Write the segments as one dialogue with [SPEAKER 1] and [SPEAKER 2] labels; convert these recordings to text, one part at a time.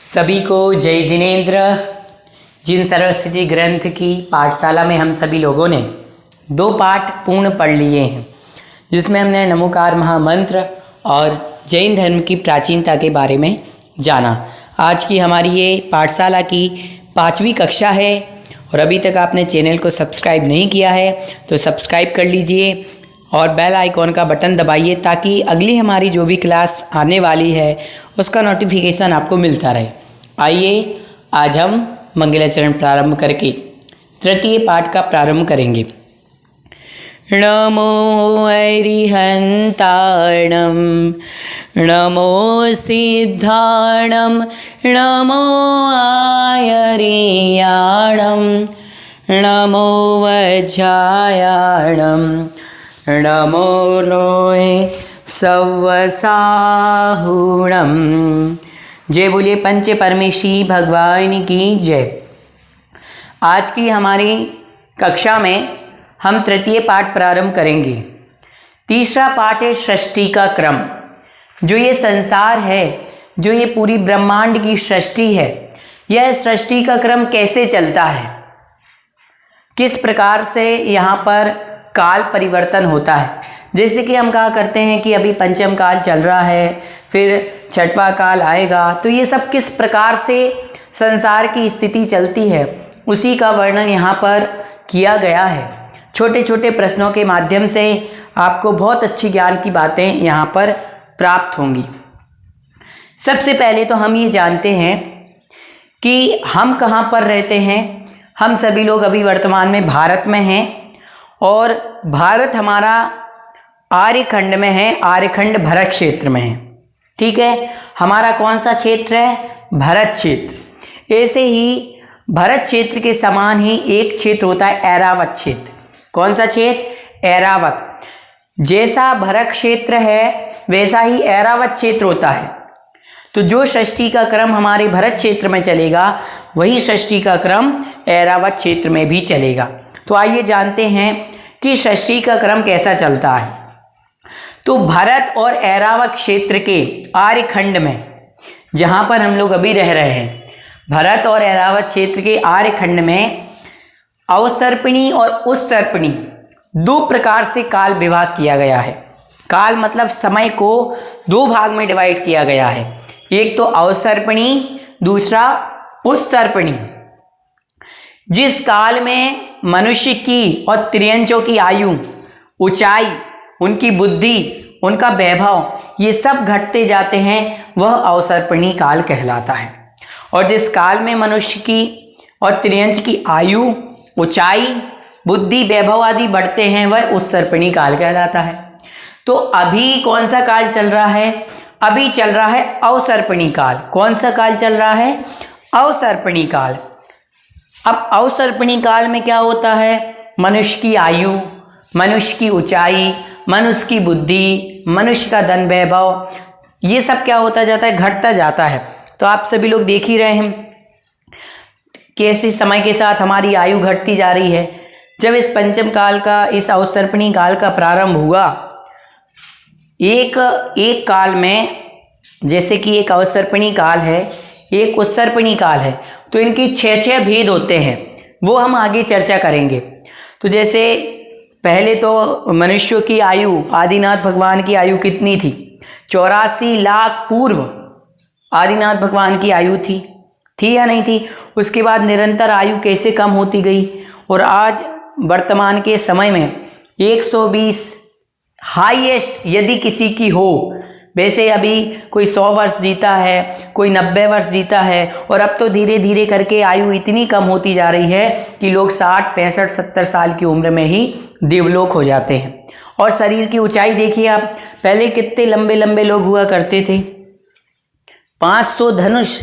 [SPEAKER 1] सभी को जय जिनेन्द्र। जिन सरस्वती ग्रंथ की पाठशाला में हम सभी लोगों ने 2 पाठ पूर्ण पढ़ लिए हैं, जिसमें हमने नमोकार महामंत्र और जैन धर्म की प्राचीनता के बारे में जाना। आज की हमारी ये पाठशाला की 5वीं कक्षा है और अभी तक आपने चैनल को सब्सक्राइब नहीं किया है तो सब्सक्राइब कर लीजिए और बेल आइकॉन का बटन दबाइए ताकि अगली हमारी जो भी क्लास आने वाली है उसका नोटिफिकेशन आपको मिलता रहे। आइए आज हम मंगलाचरण प्रारंभ करके तृतीय पाठ का प्रारंभ करेंगे। नमो अरिहंताणं नमो सिद्धाणं नमो आयर्याणं नमो वज्रायाणं नमो लोहे सव्वसाहुणं। जय बोलिए पंच परमेशी भगवान की जय। आज की हमारी कक्षा में हम तृतीय पाठ प्रारंभ करेंगे। तीसरा पाठ है सृष्टि का क्रम। जो ये संसार है, जो ये पूरी ब्रह्मांड की सृष्टि है, यह सृष्टि का क्रम कैसे चलता है, किस प्रकार से यहाँ पर काल परिवर्तन होता है। जैसे कि हम कहा करते हैं कि अभी पंचम काल चल रहा है, फिर छठवां काल आएगा, तो ये सब किस प्रकार से संसार की स्थिति चलती है उसी का वर्णन यहाँ पर किया गया है। छोटे छोटे प्रश्नों के माध्यम से आपको बहुत अच्छी ज्ञान की बातें यहाँ पर प्राप्त होंगी। सबसे पहले तो हम ये जानते हैं कि हम कहाँ पर रहते हैं। हम सभी लोग अभी वर्तमान में भारत में हैं और भारत हमारा आर्यखंड में है, आर्यखंड भरत क्षेत्र में है। ठीक है, हमारा कौन सा क्षेत्र है? भरत क्षेत्र। ऐसे ही भरत क्षेत्र के समान ही एक क्षेत्र होता है ऐरावत क्षेत्र। कौन सा क्षेत्र? ऐरावत। जैसा भरत क्षेत्र है वैसा ही ऐरावत क्षेत्र होता है। तो जो सृष्टि का क्रम हमारे भरत क्षेत्र में चलेगा वही सृष्टि का क्रम ऐरावत क्षेत्र में भी चलेगा। तो आइए जानते हैं कि सृष्टि का क्रम कैसा चलता है। तो भरत और ऐरावत क्षेत्र के आर्यखंड में, जहाँ पर हम लोग अभी रह रहे हैं, भरत और ऐरावत क्षेत्र के आर्यखंड में अवसर्पिणी और उत्सर्पिणी 2 प्रकार से काल विभाग किया गया है। काल मतलब समय को 2 भाग में डिवाइड किया गया है। एक तो अवसर्पिणी, दूसरा उत्सर्पिणी। जिस काल में मनुष्य की और त्रियंचों की आयु, ऊंचाई, उनकी बुद्धि, उनका वैभव, ये सब घटते जाते हैं, वह अवसर्पिणी काल कहलाता है। और जिस काल में मनुष्य की और त्रियंच की आयु, ऊंचाई, बुद्धि, वैभव आदि बढ़ते हैं, वह उत्सर्पिणी काल कहलाता है। तो अभी कौन सा काल चल रहा है? अभी चल रहा है अवसर्पिणी काल। कौन सा काल चल रहा है? अवसर्पिणी काल। अब अवसर्पिणी काल में क्या होता है? मनुष्य की आयु, मनुष्य की ऊंचाई, मनुष्य की बुद्धि, मनुष्य का धन वैभव, ये सब क्या होता जाता है? घटता जाता है। तो आप सभी लोग देख ही रहे हैं कैसे समय के साथ हमारी आयु घटती जा रही है। जब इस पंचम काल का, इस अवसर्पिणी काल का प्रारंभ हुआ, एक काल में, जैसे कि एक अवसर्पिणी काल है, एक उत्सर्पिणी काल है, तो इनकी 6 भेद होते हैं, वो हम आगे चर्चा करेंगे। तो जैसे पहले तो मनुष्यों की आयु, आदिनाथ भगवान की आयु कितनी थी? 84 लाख पूर्व आदिनाथ भगवान की आयु थी या नहीं थी? उसके बाद निरंतर आयु कैसे कम होती गई और आज वर्तमान के समय में 120 हाईएस्ट यदि किसी की हो। वैसे अभी कोई 100 वर्ष जीता है, कोई 90 वर्ष जीता है, और अब तो धीरे धीरे करके आयु इतनी कम होती जा रही है कि लोग 60, 65, 70 साल की उम्र में ही देवलोक हो जाते हैं। और शरीर की ऊंचाई देखिए आप, पहले कितने लंबे लंबे लोग हुआ करते थे। 500 धनुष,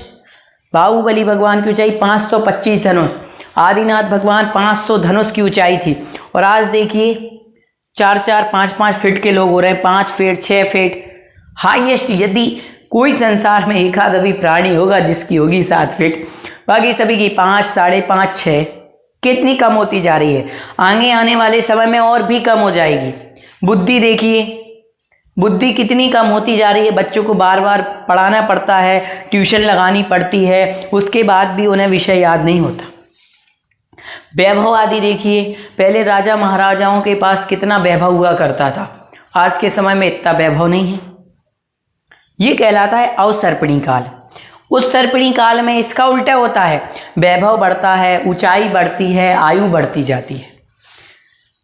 [SPEAKER 1] बाहुबली भगवान की ऊंचाई 525 धनुष, आदिनाथ भगवान 500 धनुष की ऊंचाई थी। और आज देखिए 4-4, 5-5 फीट के लोग हो रहे हैं, 5 फीट, 6 फीट। हाईएस्ट यदि कोई संसार में एक आध अभी प्राणी होगा जिसकी होगी 7 फीट, बाकी सभी की 5, 5.5, 6। कितनी कम होती जा रही है। आगे आने वाले समय में और भी कम हो जाएगी। बुद्धि देखिए, बुद्धि कितनी कम होती जा रही है, बच्चों को बार बार पढ़ाना पड़ता है, ट्यूशन लगानी पड़ती है, उसके बाद भी उन्हें विषय याद नहीं होता। वैभव आदि देखिए, पहले राजा महाराजाओं के पास कितना वैभव हुआ करता था, आज के समय में इतना वैभव नहीं है। ये कहलाता है अवसर्पिणी काल। उस सर्पिणी काल में इसका उल्टा होता है, वैभव बढ़ता है, ऊंचाई बढ़ती है, आयु बढ़ती जाती है।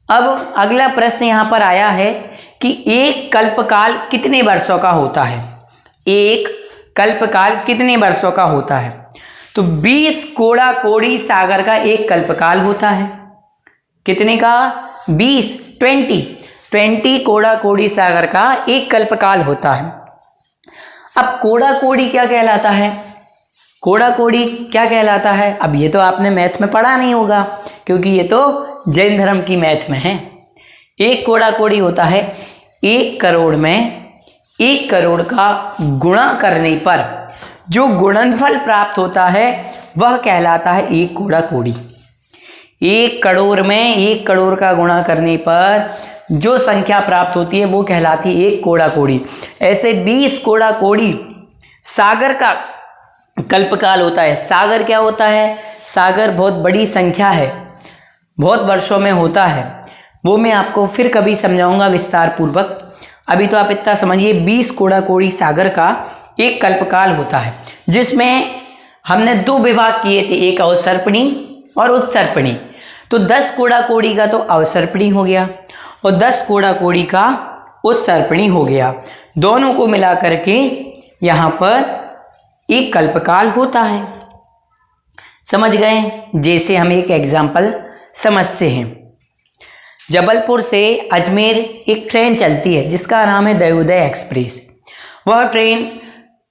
[SPEAKER 1] अब अगला प्रश्न यहाँ पर आया है कि एक कल्पकाल कितने वर्षों का होता है? एक कल्पकाल कितने वर्षों का होता है? तो 20 कोड़ा कोड़ी सागर का एक कल्पकाल होता है। कितने का? 20 कोड़ा कोड़ी सागर का एक कल्पकाल होता है। अब कोड़ा कोड़ी क्या कहलाता है? कोड़ा कोड़ी क्या कहलाता है? अब ये तो आपने मैथ में पढ़ा नहीं होगा, क्योंकि ये तो जैन धर्म की मैथ में है। एक कोड़ा कोड़ी होता है 1 करोड़ में 1 करोड़ का गुणा करने पर जो गुणनफल प्राप्त होता है वह कहलाता है 1 कोड़ा कोड़ी। 1 करोड़ में 1 करोड़ का गुणा करने पर जो संख्या प्राप्त होती है वो कहलाती है 1 कोड़ा कोड़ी। ऐसे 20 कोड़ा कोड़ी सागर का कल्पकाल होता है। सागर क्या होता है? सागर बहुत बड़ी संख्या है, बहुत वर्षों में होता है, वो मैं आपको फिर कभी समझाऊंगा विस्तार पूर्वक। अभी तो आप इतना समझिए, 20 कोड़ा कोड़ी सागर का एक कल्पकाल होता है, जिसमें हमने 2 विभाग किए थे, एक अवसर्पिणी और उत्सर्पिणी। तो 10 कोड़ा कोड़ी का तो अवसर्पिणी हो गया और 10 कोड़ा कोड़ी का उत्सर्पिणी हो गया। दोनों को मिला करके यहाँ पर एक कल्पकाल होता है। समझ गए? जैसे हम एक एग्जाम्पल समझते हैं। जबलपुर से अजमेर एक ट्रेन चलती है जिसका नाम है दयोदय एक्सप्रेस। वह ट्रेन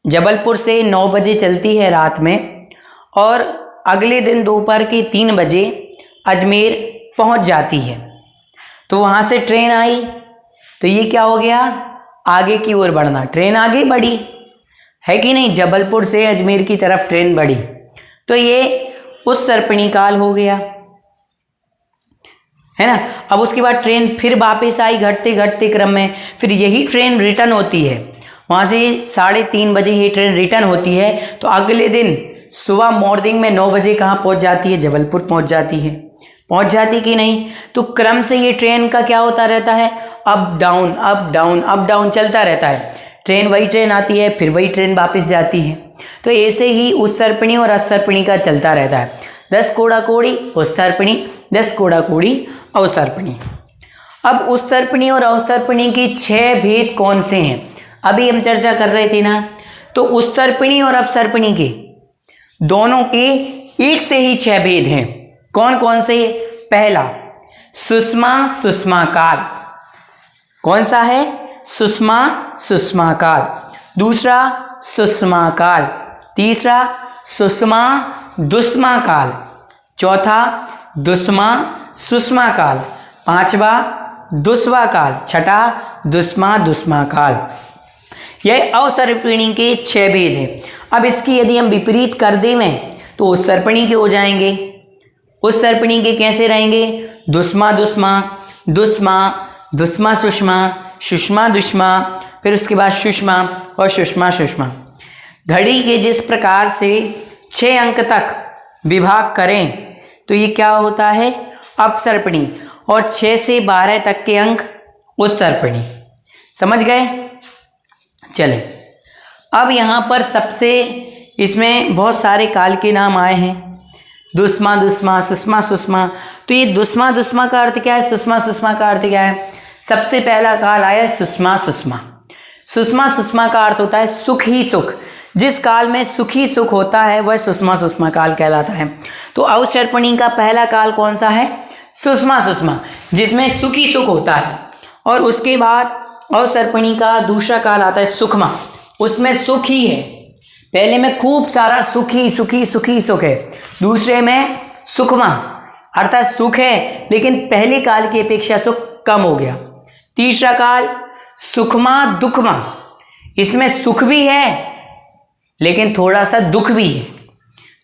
[SPEAKER 1] जबलपुर से 9 बजे चलती है रात में और अगले दिन दोपहर के 3 बजे अजमेर पहुंच जाती है। तो वहाँ से ट्रेन आई तो ये क्या हो गया? आगे की ओर बढ़ना, ट्रेन आगे बढ़ी, है कि नहीं? जबलपुर से अजमेर की तरफ ट्रेन बढ़ी, तो ये उत्सर्पिणी काल हो गया, है ना। अब उसके बाद ट्रेन फिर वापस आई घटते घटते क्रम में, फिर यही ट्रेन रिटर्न होती है, वहाँ से 3:30 बजे ये ट्रेन रिटर्न होती है। तो अगले दिन सुबह मॉर्निंग में 9 बजे कहाँ पहुँच जाती है? जबलपुर पहुँच जाती है। पहुँच जाती कि नहीं? तो क्रम से ये ट्रेन का क्या होता रहता है? Up down up down up down चलता रहता है। ट्रेन वही ट्रेन आती है, फिर वही ट्रेन वापस जाती है। तो ऐसे ही उत्सर्पिणी और अवसर्पिणी का चलता रहता है। 10 कोड़ा कोड़ी उत्सर्पिणी, 10 कोड़ा कोड़ी अवसर्पिणी। अब उत्सर्पिणी और अवसर्पिणी के 6 भेद कौन से हैं? अभी हम चर्चा कर रहे थे ना। तो उत्सर्पिणी और अवसर्पिणी के दोनों के एक से ही 6 भेद हैं। कौन कौन से? पहला सुषमा सुषमा काल। कौन सा है? सुषमा सुषमा काल। दूसरा सुषमा काल। तीसरा सुषमा दुष्मा काल। चौथा दुष्मा सुषमा काल। पांचवा दुष्वा काल। छठा दुष्मा दुष्मा काल। यह अवसर्पिणी के 6 भेद हैं। अब इसकी यदि हम विपरीत कर दें तो उत्सर्पिणी के हो जाएंगे। उत्सर्पिणी के कैसे रहेंगे? दुष्मा दुष्मा, दुष्मा, दुष्मा सुषमा, सुषमा दुष्मा, फिर उसके बाद सुषमा और सुषमा सुषमा। घड़ी के जिस प्रकार से 6 अंक तक विभाग करें तो ये क्या होता है? अवसर्पिणी। और 6 से 12 तक के अंक उत्सर्पिणी। समझ गए? चलें, अब यहाँ पर सबसे इसमें बहुत सारे काल के नाम आए हैं। दुष्मा दुष्मा, सुषमा सुषमा। तो ये दुष्मा दुष्मा का अर्थ क्या है? सुषमा सुषमा का अर्थ क्या है? सबसे पहला काल आया सुषमा सुषमा। सुषमा सुषमा का अर्थ होता है सुख ही सुख। जिस काल में सुख ही सुख होता है वह सुषमा सुषमा काल कहलाता है। तो अवसर्पिणी का पहला काल कौन सा है? सुषमा सुषमा, जिसमें सुख ही सुख होता है। और उसके बाद अवसर्पिणी का दूसरा काल आता है सुखमा, उसमें सुख ही है। पहले में खूब सारा सुखी सुखी सुखी सुख है, दूसरे में सुखमा अर्थात सुख है लेकिन पहले काल की अपेक्षा सुख कम हो गया। तीसरा काल सुखमा दुखमा, इसमें सुख भी है लेकिन थोड़ा सा दुख भी है।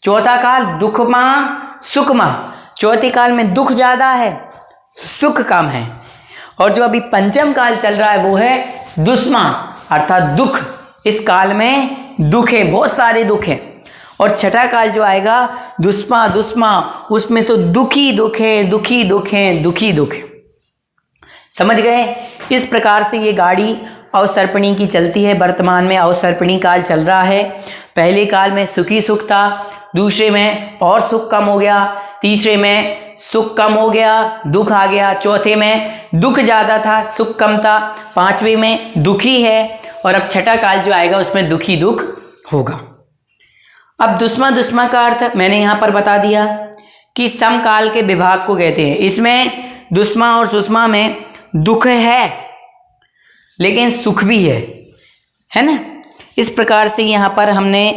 [SPEAKER 1] चौथा काल दुखमा सुखमा, चौथे काल में दुख ज़्यादा है, सुख कम है। और जो अभी पंचम काल चल रहा है वो है दुष्मा अर्थात दुख, इस काल में दुख है, बहुत सारे दुख हैं। और छठा काल जो आएगा दुष्मा दुष्मा, उसमें तो दुखी दुख है, दुखी दुख है, दुखी दुख है। समझ गए? इस प्रकार से ये गाड़ी अवसर्पणी की चलती है। वर्तमान में अवसर्पणी काल चल रहा है। पहले काल में सुखी सुख था, दूसरे में और सुख कम हो गया, तीसरे में सुख कम हो गया, दुख आ गया, चौथे में दुख ज़्यादा था, सुख कम था, पांचवें में दुखी है, और अब छठा काल जो आएगा उसमें दुखी दुख होगा। अब दुष्मा दुष्मा का अर्थ मैंने यहाँ पर बता दिया कि समकाल के विभाग को कहते हैं। इसमें दुष्मा और सुषमा में दुख है लेकिन सुख भी है ना। इस प्रकार से यहाँ पर हमने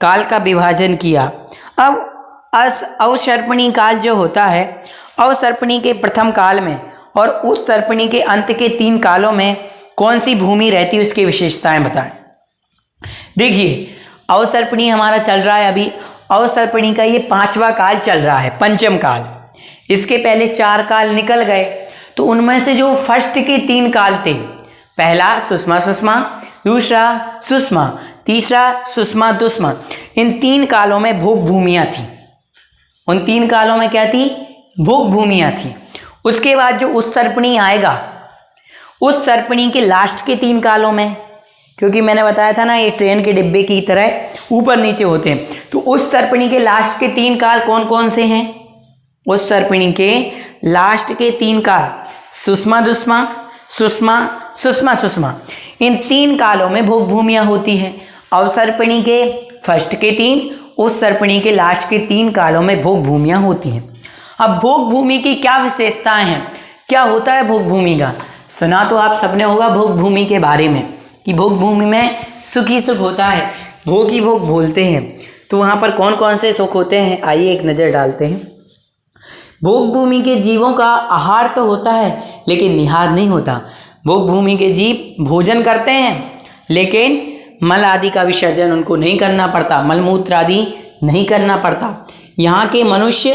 [SPEAKER 1] काल का विभाजन किया। अब अवसर्पणी काल जो होता है, अवसर्पणी के प्रथम काल में और उस सर्पणी के अंत के 3 कालों में कौन सी भूमि रहती है, उसकी विशेषताएं बताएं। देखिए, अवसर्पणी हमारा चल रहा है अभी, अवसर्पणी का ये 5वां काल चल रहा है, पंचम काल। इसके पहले 4 काल निकल गए, तो उनमें से जो फर्स्ट के 3 काल थे, पहला सुषमा सुषमा, दूसरा सुषमा, तीसरा सुषमा दुष्मा, इन 3 कालों में भोग भूमियाँ थी। उन 3 कालों में क्या थी? भोग भूमियाँ थी। उसके बाद जो उत्सर्पणी आएगा, उस सर्पणी के लास्ट के 3 कालों में, क्योंकि मैंने बताया था ना ये ट्रेन के डिब्बे की तरह ऊपर नीचे होते हैं, तो उस सर्पणी के लास्ट के 3 काल कौन कौन से हैं? उस सर्पणी के लास्ट के 3 काल सुषमा दुष्मा, सुषमा सुषमा सुषमा, इन 3 कालों में भोग भूमियाँ होती हैं। अवसर्पणी के फर्स्ट के 3, उस सर्पणी के लास्ट के 3 कालों में भोग भूमियाँ होती हैं। अब भोग भूमि की क्या विशेषताएं हैं, क्या होता है भोग भूमि का? सुना तो आप सबने होगा भोग भूमि के बारे में कि भोग भूमि में सुख ही सुख होता है, भोग ही भोग बोलते हैं। तो वहाँ पर कौन कौन से सुख होते हैं, आइए एक नज़र डालते हैं। भोग भूमि के जीवों का आहार तो होता है लेकिन निहार नहीं होता। भोग भूमि के जीव भोजन करते हैं लेकिन मल आदि का विसर्जन उनको नहीं करना पड़ता, मलमूत्र आदि नहीं करना पड़ता। यहाँ के मनुष्य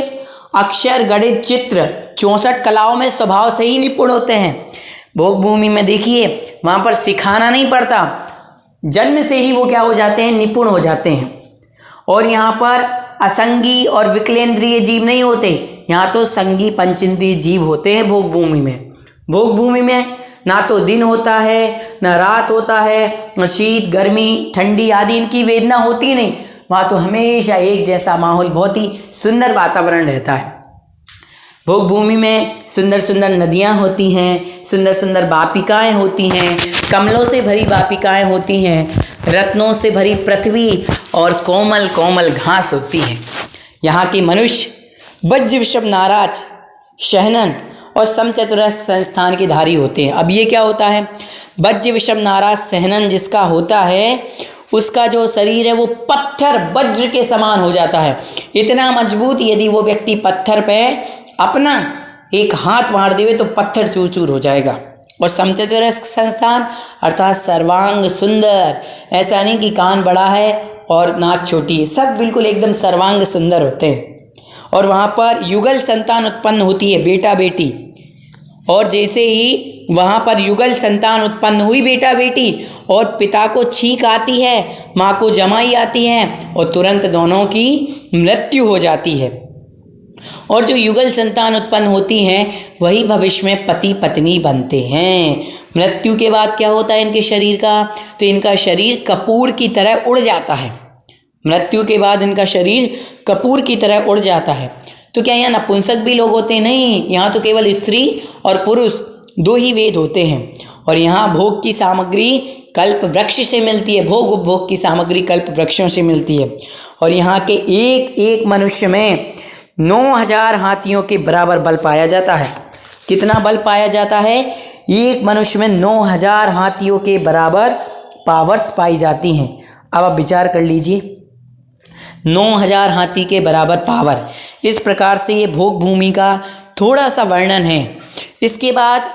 [SPEAKER 1] अक्षर, गणित, चित्र 64 कलाओं में स्वभाव से ही निपुण होते हैं। भोग भूमि में देखिए वहाँ पर सिखाना नहीं पड़ता, जन्म से ही वो क्या हो जाते हैं, निपुण हो जाते हैं। और यहाँ पर असंगी और विकलेंद्रिय जीव नहीं होते, यहाँ तो संगी पंचेंद्रिय जीव होते हैं भोग भूमि में। भोग भूमि में ना तो दिन होता है ना रात होता है, न शीत गर्मी ठंडी आदि इनकी वेदना होती नहीं। वहाँ तो हमेशा एक जैसा माहौल, बहुत ही सुंदर वातावरण रहता है। भोग भूमि में सुंदर सुंदर नदियाँ होती हैं, सुंदर सुंदर वापिकाएँ होती हैं, कमलों से भरी वापिकाएँ होती हैं, रत्नों से भरी पृथ्वी और कोमल कोमल घास होती है। यहाँ के मनुष्य वज्र वृषभ नाराज शहनंत और समचतुरस्र संस्थान के धारी होते हैं। अब ये क्या होता है, वज्र वृषभ नाराज सहनन जिसका होता है, उसका जो शरीर है वो पत्थर वज्र के समान हो जाता है, इतना मजबूत, यदि वो व्यक्ति पत्थर पे अपना एक हाथ मार देवे तो पत्थर चूर चूर हो जाएगा। और समचतुरस्र संस्थान अर्थात सर्वांग सुंदर, ऐसा नहीं कि कान बड़ा है और नाक छोटी है, सब बिल्कुल एकदम सर्वांग सुंदर होते हैं। और वहाँ पर युगल संतान उत्पन्न होती है, बेटा बेटी, और जैसे ही वहाँ पर युगल संतान उत्पन्न हुई बेटा बेटी और पिता को छींक आती है, माँ को जमाई आती है और तुरंत दोनों की मृत्यु हो जाती है। और जो युगल संतान उत्पन्न होती हैं वही भविष्य में पति पत्नी बनते हैं। मृत्यु के बाद क्या होता है इनके शरीर का, तो इनका शरीर कपूर की तरह उड़ जाता है। मृत्यु के बाद इनका शरीर कपूर की तरह उड़ जाता है। तो क्या यहाँ नपुंसक भी लोग होते हैं? नहीं, यहाँ तो केवल स्त्री और पुरुष 2 ही वेद होते हैं। और यहाँ भोग की सामग्री कल्प वृक्ष से मिलती है, भोग उपभोग की सामग्री कल्प वृक्षों से मिलती है। और यहाँ के एक एक मनुष्य में 9000 हाथियों के बराबर बल पाया जाता है। कितना बल पाया जाता है? एक मनुष्य में 9000 हाथियों के बराबर पावर्स पाई जाती हैं। अब आप विचार कर लीजिए, 9000 हाथी के बराबर पावर। इस प्रकार से ये भोग भूमि का थोड़ा सा वर्णन है। इसके बाद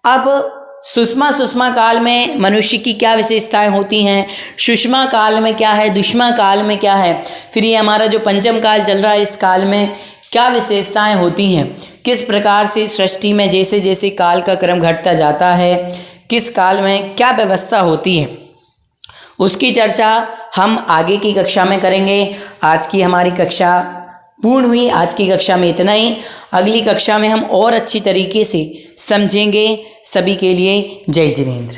[SPEAKER 1] अब सुषमा काल में मनुष्य की क्या विशेषताएं होती हैं, सुषमा काल में क्या है, दुष्मा काल में क्या है, फिर ये हमारा जो पंचम काल चल रहा है इस काल में क्या विशेषताएं होती हैं, किस प्रकार से सृष्टि में जैसे जैसे काल का क्रम घटता जाता है, किस काल में क्या व्यवस्था होती है, उसकी चर्चा हम आगे की कक्षा में करेंगे। आज की हमारी कक्षा पूर्ण हुई। आज की कक्षा में इतना ही। अगली कक्षा में हम और अच्छी तरीके से समझेंगे। सभी के लिए जय जिनेंद्र।